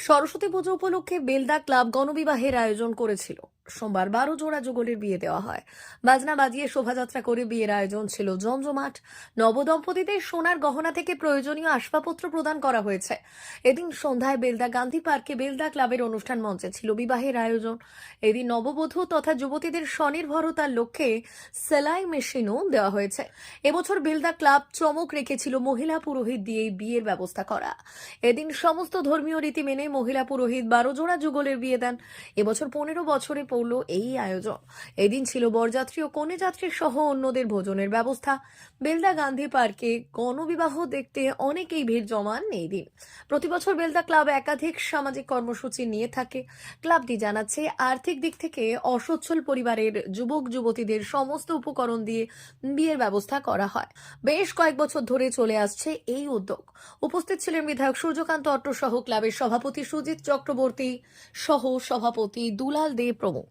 সরস্বতী পুজো উপলক্ষে বেলদা ক্লাব গণবিবাহের আয়োজন করেছিল। সোমবার 12 জোড়া যুগলের বিয়ে দেওয়া হয়। বাজনা বাজিয়ে শোভাযাত্রা করে বিয়ের আয়োজন ছিল জমজমাট। নবদম্পতিদের সোনার গহনা থেকে প্রয়োজনীয় আসবাবপত্র প্রদান করা হয়েছে। এদিন সন্ধ্যায় বেলদা গান্ধী পার্কে বেলদা ক্লাবের অনুষ্ঠান মঞ্চে ছিল বিবাহের আয়োজন। এদিন নববধূ তথা যুবতীদের স্বনির্ভরতার লক্ষ্যে সেলাই মেশিনও দেওয়া হয়েছে। এবছর বেলদা ক্লাব চমক রেখেছিল মহিলা পুরোহিত দিয়ে বিয়ের ব্যবস্থা করা। এদিন সমস্ত ধর্মীয় রীতি মেনে মহিলা পুরোহিত 12 জোড়া যুগলের বিয়ে দেন। এবছর 15 বছরে পড়ল এই আয়োজন। এদিন ছিল বরযাত্রী ও কনেযাত্রী সহ অন্যদের ভোজনের ব্যবস্থা। বেলদা গান্ধী পার্কে গণবিবাহ দেখতে অনেকেই ভিড় জমান এই দিন। প্রতি বছর বেলদা ক্লাব একাধিক সামাজিক কর্মসূচি নিয়ে থাকে। ক্লাবটি জানাচ্ছে আর্থিক দিক থেকে অসচ্ছল পরিবারের যুবক যুবতীদের সমস্ত উপকরণ দিয়ে বিয়ের ব্যবস্থা করা হয়। বেশ কয়েক বছর ধরে চলে আসছে এই উদ্যোগ। উপস্থিত ছিলেন বিধায়ক সূর্যকান্ত অট্ট সহ ক্লাবের সভাপতি সুজিত চক্রবর্তী সহ সভাপতি দুলাল দে প্রমুখ।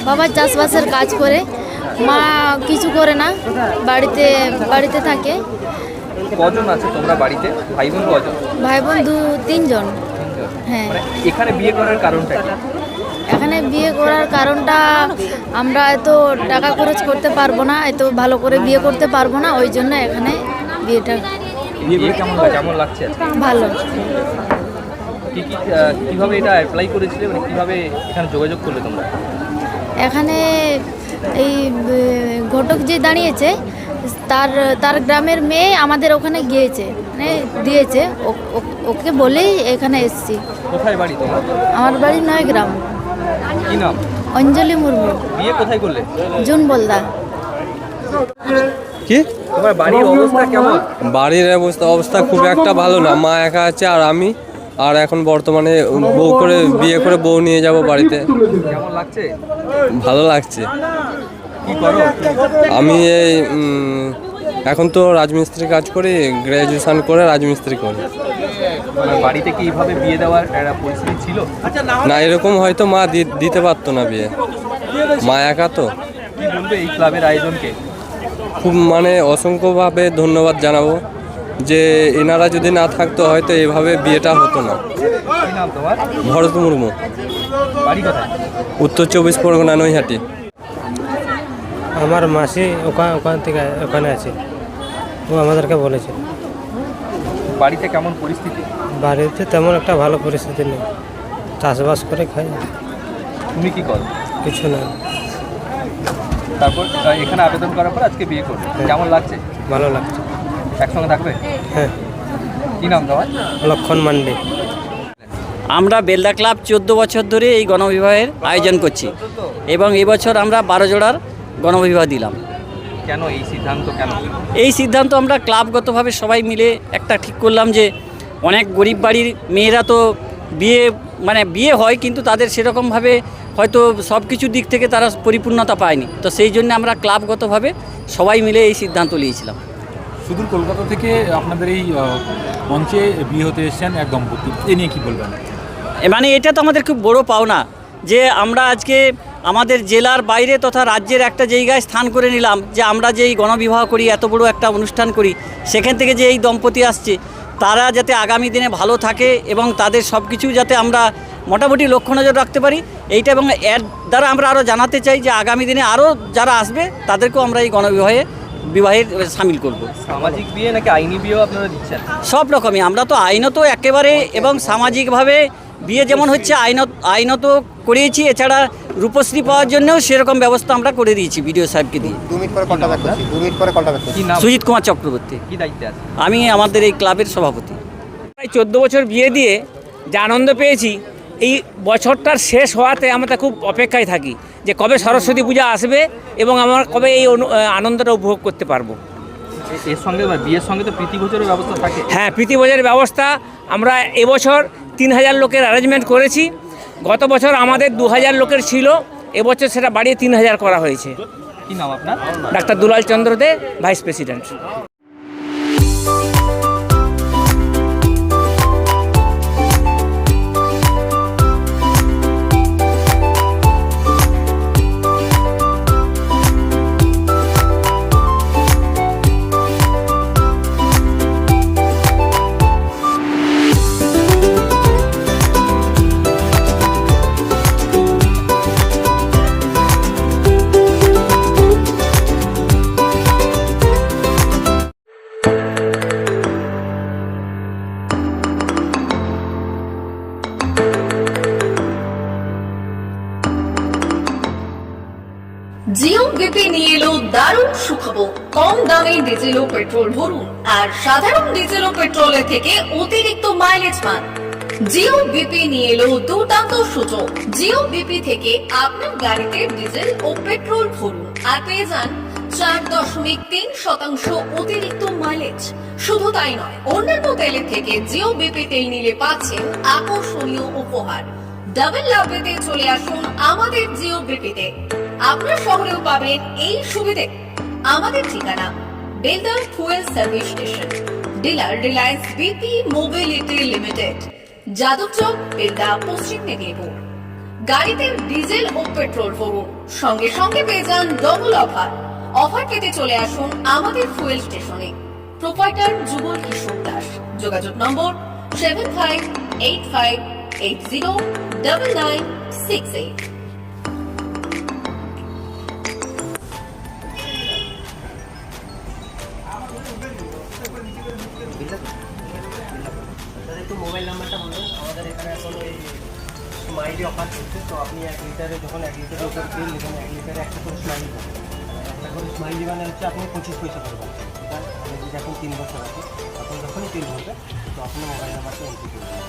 বাবা চাষবাসের কাজ করে, মা কিছু করে না, বাড়িতে থাকে। কজন আছে তোমরা বাড়িতে? ভাই বোন কজন? ভাই বোন 2-3 জন। হ্যাঁ। মানে এখানে বিয়ে করার কারণটা কি? এখানে বিয়ে করার কারণটা আমরা এত টাকা খরচ করতে পারবো না, এত ভালো করে বিয়ে করতে পারবো না, ওই জন্য এখানে বিয়েটা। বিয়ে করে কেমন লাগছে? ভালো। কিভাবে এটা অ্যাপ্লাই করেছিলে, মানে কিভাবে এখানে যোগাযোগ করলে তোমরা? এখানে এই ঘটক যে দাঁড়িয়েছে তার গ্রামের মেয়ে আমাদের ওখানে গিয়েছে, মানে দিয়েছে, ওকে বলেই এখানে এসেছি। কোথায় বাড়ি তোমার? আমার বাড়ি নয়গ্রাম। কি নাম? অঞ্জলি মুর্মু। বিয়ে কোথায় করলে? জুন বলদা। কি তোমার বাড়ির অবস্থা কেমন? বাড়ির অবস্থা খুব একটা ভালো না। মা একা আছে আর আমি, আর এখন বর্তমানে বিয়ে করে বউ নিয়ে যাব বাড়িতে। কেমন লাগছে? ভালো লাগছে। কি করো? আমি এই এখন তো রাজমিস্ত্রি কাজ করি, গ্র্যাজুয়েশন করে রাজমিস্ত্রি করি। মানে বাড়িতে কি এইভাবে বিয়ে দেওয়ার একটা পরিস্থিতি ছিল? না, এরকম হয়তো মা দিতে পারতো না বিয়ে, মা একা তো। কি বলবে এই ক্লাবের আয়োজনকে? খুব মানে অসংখ্যভাবে ধন্যবাদ জানাবো, যে এনারা যদি না থাকতো হয়তো এভাবে বিয়েটা হতো না। কি নাম তোমার? ভরত মুর্মু, বাড়ি কোথায়? উত্তর 24 পরগনা, নৈহাটি। আমার মাসি ওখান থেকে ওখানে আছে, ও আমাদেরকে বলেছে। বাড়িতে কেমন পরিস্থিতি? বাড়িতে তেমন একটা ভালো পরিস্থিতি নেই, চাষবাস করে খাই, তুমি কি করো? কিছু না। তারপর এখানে আবেদন করার পর আজকে বিয়ে করবে, কেমন লাগছে? ভালো লাগছে। একসঙ্গে থাকবে? হ্যাঁ। কি নাম তোমার? লক্ষণ মান্ডি। আমরা বেলদা ক্লাব 14 বছর ধরে এই গণবিবাহের আয়োজন করছি এবং এবছর আমরা 12 জোড়ার গণবিবাহ দিলাম। কেন এই সিদ্ধান্ত, কেন? এই সিদ্ধান্ত আমরা ক্লাবগতভাবে সবাই মিলে একটা ঠিক করলাম যে অনেক গরিব বাড়ির মেয়েরা তো বিয়ে হয় কিন্তু তাদের সেরকমভাবে হয়তো সব কিছু দিক থেকে তারা পরিপূর্ণতা পায়নি, তো সেই জন্য আমরা ক্লাবগতভাবে সবাই মিলে এই সিদ্ধান্ত নিয়েছিলাম। সুদূর কলকাতা থেকে আপনাদের এই মঞ্চে বিয়ে হতে এসেছেন এক দম্পতি, এ নিয়ে কী বলবেন? মানে এটা তো আমাদের খুব বড় পাওনা যে আমরা আজকে আমাদের জেলার বাইরে তথা রাজ্যের একটা জায়গায় স্থান করে নিলাম, যে আমরা যে এই গণবিবাহ করি, এত বড় একটা অনুষ্ঠান করি, সেখান থেকে যে এই দম্পতি আসছে তারা যাতে আগামী দিনে ভালো থাকে এবং তাদের সব কিছু যাতে আমরা মোটামুটি লক্ষ্য নজর রাখতে পারি এইটা, এবং এর দ্বারা আমরা আরও জানাতে চাই যে আগামী দিনে আরও যারা আসবে তাদেরকেও আমরা এই বিবাহের সামিল করব। সামাজিক বিয়ে নাকি আইনি বিয়েও আপনারা দিচ্ছেন? সব রকমই, আমরা তো আইনত একেবারে এবং সামাজিকভাবে বিয়ে যেমন হচ্ছে আইনত করিয়েছি, এছাড়া রূপশ্রী পাওয়ার জন্যও সেরকম ব্যবস্থা আমরা করে দিয়েছি বিডিও সাহেবকে দিয়ে। কি নাম? সুজিত কুমার চক্রবর্তী। কি দায়িত্বে আছে? আমি আমাদের এই ক্লাবের সভাপতি। প্রায় 14 বছর বিয়ে দিয়ে যে আনন্দ পেয়েছি, এই বছরটার শেষ হওয়াতে আমরা খুব অপেক্ষায় থাকি যে কবে সরস্বতী পূজা আসবে এবং আমরা কবে এই আনন্দটা উপভোগ করতে পারবো। এর সঙ্গে বিয়ের সঙ্গে তো প্রীতিভোজের ব্যবস্থা থাকে? হ্যাঁ, প্রীতিভোজের ব্যবস্থা আমরা এবছর 3000 লোকের অ্যারেঞ্জমেন্ট করেছি। গত বছর আমাদের 2000 লোকের ছিল, এবছর সেটা বাড়িয়ে 3000 করা হয়েছে। কি নাম আপনার? ডাক্তার দুলাল চন্দ্র দে, ভাইস প্রেসিডেন্ট। জিও বিপি নিয়ে এলো দারুণ সুখবর। কম দামে ডিজেল ও পেট্রোল ভরুন আর সাধারণ ডিজেল ও পেট্রোলের থেকে অতিরিক্ত মাইলেজ পান। জিও বিপি নিয়ে এলো দুর্দান্ত সুযোগ। জিও বিপি থেকে আপনার গাড়িতে ডিজেল ও পেট্রোল ভরুন আর পেয়ে যান 4.3% অতিরিক্ত মাইলেজ। শুধু তাই নয়, অন্যান্য তেলের থেকে জিও বিপি তেল নিলে পাচ্ছেন আকর্ষণীয় উপহার। ডাবল লাভ পেতে চলে আসুন আমাদের জিও বিপিতে। আপনার শহরেও পাবেন এই সুবিধে। আমাদের ঠিকানা Belda fuel service station, dealer Reliance BP mobility limited, Jadabchak, Belda, পশ্চিম মেদিনীপুর। গাড়িতে ডিজেল ও পেট্রোল ভরুন, সঙ্গে সঙ্গে পেয়ে যান ডবল অফার। অফার পেতে চলে আসুন আমাদের ফুয়েল স্টেশনে। প্রোপাইটার যুগল কিশোর দাস। যোগাযোগ নম্বর 7585809968। মোবাইল নাম্বারটা বলুন। আমাদের এখানে এখন ওই স্মাইলি অফার চলছে, তো আপনি 1 লিটারে যখন 1 লিটারের উপর তেল নেবেন, 1 লিটারে একটা করে স্মাইলি পাবেন। একটা করে স্মাইলি মানে হচ্ছে আপনি 25 পয়সা পাবেন। এটা আমাদের যদি এখন 3 বছর আছে, তখন যখনই তেল ভরবে তো আপনার মোবাইল নাম্বারটা এন্ট্রি করবেন।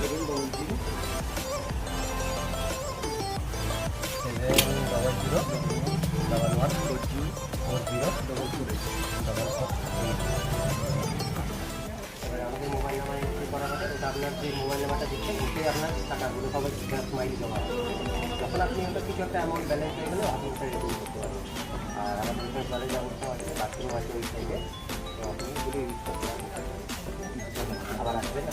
70011404044। আমাদের মোবাইল নাম্বার এন্ট্রি করা হবে, ওটা আপনার যে মোবাইল নাম্বারটা দিচ্ছেন ওতে আপনার টাকাগুলো সবাই স্মাইলি জমা হবে। যখন আপনি ওটা কিছু একটা অ্যামাউন্ট ব্যালেন্স হয়ে গেলে আপনি ওটা রেডিও করতে পারবেন। আর আমাদের এখানে জলের ব্যবস্থা আছে, বাথরুম আছে ওই সাইডে, তো আপনি এগুলো ইউজ করতে পারবেন। আবার আসবেন।